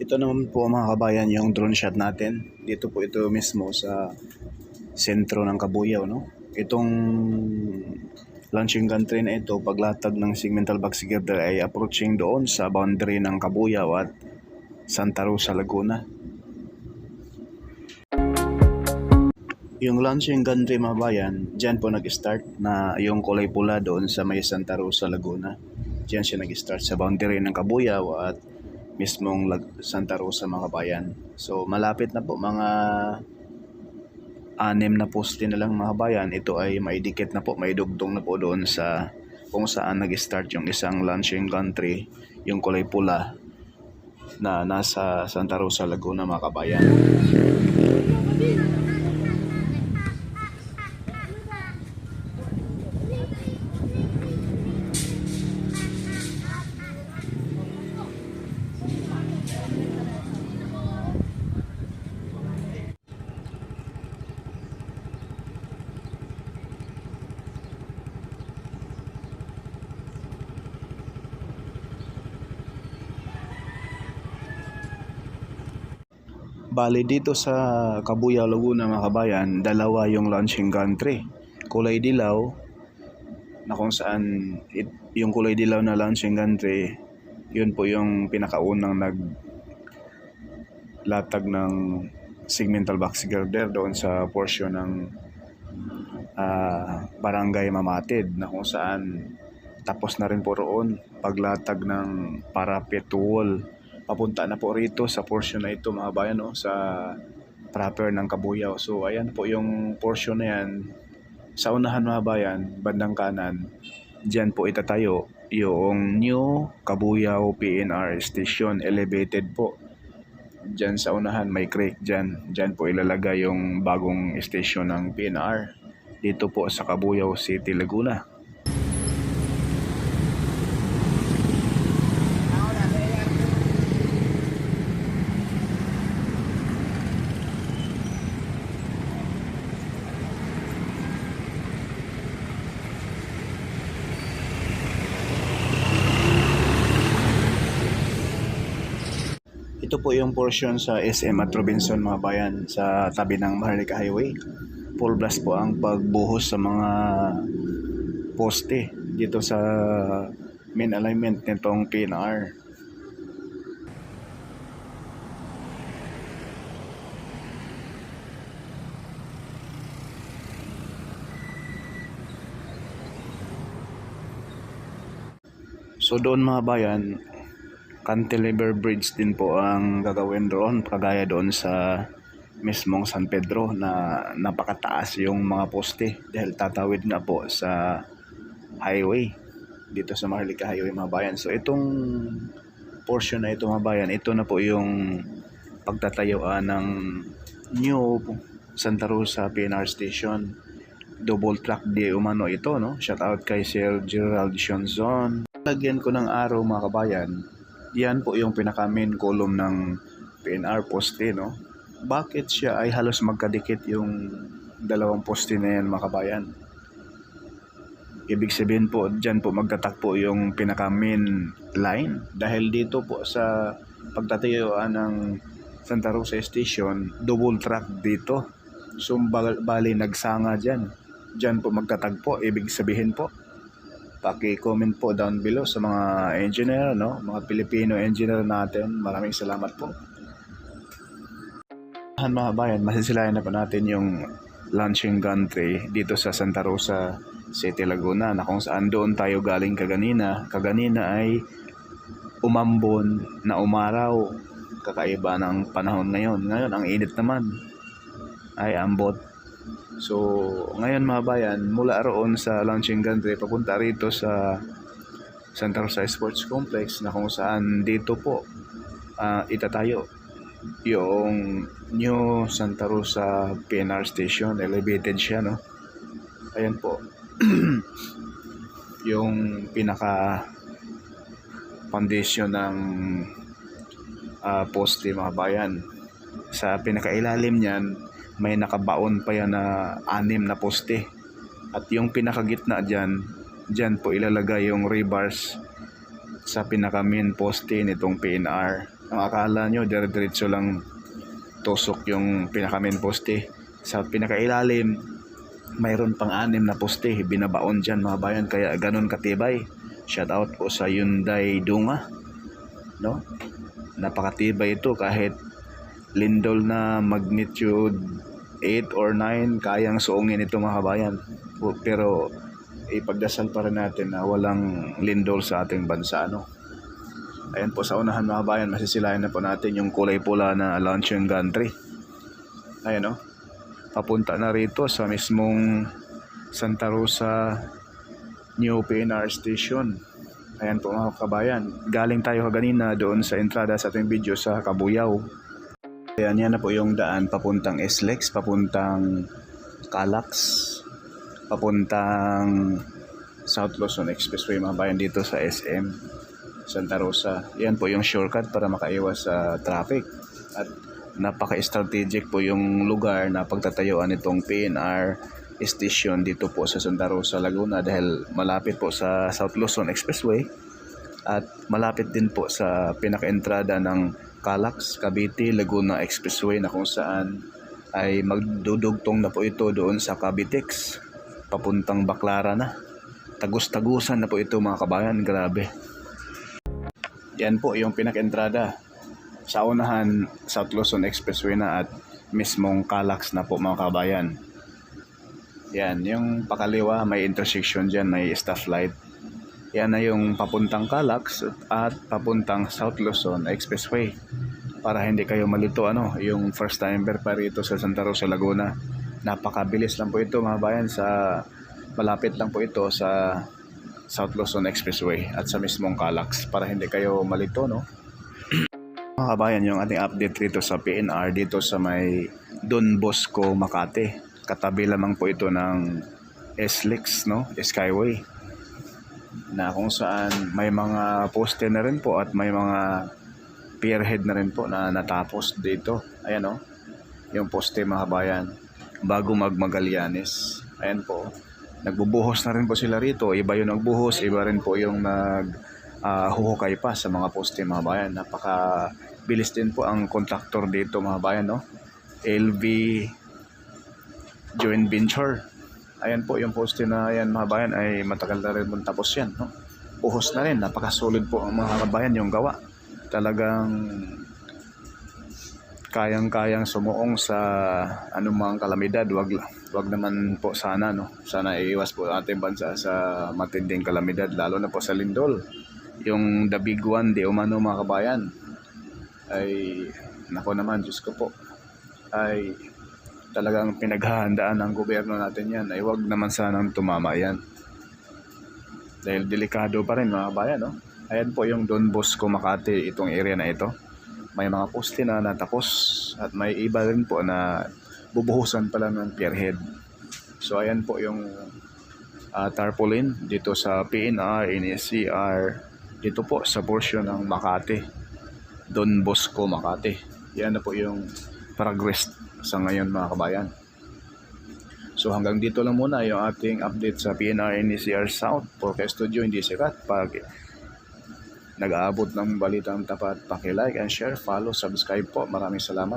Ito naman po mga kabayan yung drone shot natin. Dito po ito mismo sa sentro ng Kabuyao, no? Itong launching gantry na ito, paglatag ng segmental box girder ay approaching doon sa boundary ng Kabuyao at Santa Rosa, Laguna. Yung launching gantry mga bayan, dyan po nag-start na yung kulay pula doon sa may Santa Rosa, Laguna. Dyan siya nag-start sa boundary ng Kabuyao at mismong Santa Rosa mga kabayan. So malapit na po, mga 6 na poste na lang mga kabayan. Ito ay maidikit na po, maidugtong na po doon sa kung saan nag-start yung isang launching gantry, yung kulay pula na nasa Santa Rosa, Laguna mga kabayan. Bali dito sa Kabuyao, Laguna mga kabayan, dalawa yung launching gantry. Kulay dilaw na kung saan yung kulay dilaw na launching gantry, yun po yung pinakaunang naglatag ng segmental box girder doon sa portion ng Barangay Mamatid, na kung saan tapos na rin po roon paglatag ng parapet wall. Papunta na po rito sa portion na ito mga bayan, no, sa proper ng Kabuyao. So ayan po yung portion na yan. Sa unahan mga bayan, bandang kanan, dyan po itatayo yung new Kabuyao PNR station, elevated po. Dyan sa unahan may creek dyan. Dyan po ilalagay yung bagong station ng PNR dito po sa Kabuyao City, Laguna. Ito po yung portion sa SM at Robinson mga bayan, sa tabi ng Maharlika Highway. Full blast po ang pagbuhos sa mga poste dito sa main alignment nitong PNR. So doon mga bayan, cantilever bridge din po ang gagawin doon, kagaya doon sa mismong San Pedro na napakataas yung mga poste dahil tatawid nga po sa highway dito sa Maharlika Highway mga bayan. So itong portion na ito mga bayan, ito na po yung pagtatayuan ng new Santa Rosa PNR station. Double track di umano ito, no? Shout out kay Sir Gerald Shonzon. Lagyan ko ng araw mga kabayan. Yan po yung pinaka-main column ng PNR poste, no? Bakit siya ay halos magkadikit yung dalawang poste na yan mga kabayan? Ibig sabihin po, dyan po magtatakpo yung pinaka-main line. Dahil dito po sa pagtatayuan ng Santa Rosa Station, double track dito. So bali nagsanga dyan. Dyan po magtatagpo, ibig sabihin po. Paki-comment po down below sa mga engineer, no? Mga Pilipino engineer natin. Maraming salamat po. Mga bayan, masisilayan na po natin yung launching gantry dito sa Santa Rosa City, Laguna, na kung saan doon tayo galing kaganina. Kaganina ay umambon na umaraw. Kakaiba ng panahon ngayon. Ngayon, ang init naman ay ambot. So, ngayon mga bayan, mula roon sa launching gantry, papunta rito sa Santa Rosa Sports Complex, na kung saan dito po itatayo yung new Santa Rosa PNR station. Elevated siya, no? Ayan po. Yung pinaka foundation ng poste mga bayan. Sa pinakailalim niyan, may nakabaon pa yan na 6 na poste. At yung pinakagitna dyan po ilalagay yung rebars sa pinaka main poste nitong PNR. Ang akala nyo, dire-diretso lang tusok yung pinaka-main poste. Sa pinakailalim, mayroon pang 6 na poste, binabaon dyan mga bayan, kaya ganun katibay. Shout out po sa Hyundai Dunga, no? Napakatibay ito, kahit lindol na magnitude 8 or 9, kayang suungin ito mga kabayan. Pero ipagdasal pa rin natin na walang lindol sa ating bansa, no? Ayan po sa unahan mga kabayan, masisilayan na po natin yung kulay pula na launching gantry. Ayan, no? Papunta na rito sa mismong Santa Rosa New PNR Station. Ayan po mga kabayan, galing tayo kanina doon sa entrada sa ating video sa Kabuyaw. Ayan, yan na po yung daan papuntang SLEX, papuntang Calax, papuntang South Luzon Expressway mga bayan, dito sa SM Santa Rosa. Yan po yung shortcut para makaiwas sa traffic. At napaka-strategic po yung lugar na pagtatayuan itong PNR station dito po sa Santa Rosa, Laguna, dahil malapit po sa South Luzon Expressway at malapit din po sa pinaka-entrada ng Calax, Cavite, Laguna Expressway, na kung saan ay magdudugtong na po ito doon sa Cavitex papuntang Baclaran na. Tagus-tagusan na po ito mga kabayan, grabe. Yan po yung pinaka-entrada. Sa unahan, South Luzon Expressway na at mismong Calax na po mga kabayan. Yan, yung pakaliwa may intersection dyan, may stop light. Yan na yung papuntang Calax at papuntang South Luzon Expressway. Para hindi kayo malito, yung first timer pa rito sa Santa Rosa, Laguna. Napakabilis lang po ito mga bayan, malapit lang po ito sa South Luzon Expressway at sa mismong Calax, para hindi kayo malito, no? Mga kabayan, yung ating update rito sa PNR dito sa may Don Bosco, Makati. Katabi lamang po ito ng SLEX, no? Skyway, na kung saan may mga poste na rin po at may mga pierhead na rin po na natapos dito. Ayan, no? Yung poste mga kabayan, bago Magallanes. Ayan po, nagbubuhos na rin po sila rito. Iba yung nagbuhos, iba rin po yung huhukay pa sa mga poste mga bayan. Napakabilis din po ang contractor dito mga bayan, no? LV Joint Venture. Ayan po yung poste na yan mga bayan, ay matagal na rin mong tapos yan, no? Buhos na rin, napakasolid po ang mga kabayan yung gawa. Talagang kayang-kayang sumuong sa anumang kalamidad. Wag naman po sana, no? Sana iiwas po ating bansa sa matinding kalamidad, lalo na po sa lindol. Yung the big one, di umano mga kabayan, ay nako naman, Diyos ko po, ay talagang pinaghahandaan ng gobyerno natin yan. Ay wag naman sanang tumama yan, dahil delikado pa rin mga kabayan, no? Ayan po yung Don Bosco, Makati, itong area na ito. May mga poste na natapos at may iba rin po na bubuhusan pa lang ng pierhead. So ayan po yung tarpaulin dito sa PNR, NSCR, dito po sa portion ng Makati, Don Bosco, Makati. Yan na po yung progress sa ngayon mga kabayan. So hanggang dito lang muna yung ating update sa PNR NSCR South. Porque Studio hindi sikat. Pag nag-aabot ng balitang tapat, paki-like and share, follow, subscribe po. Maraming salamat.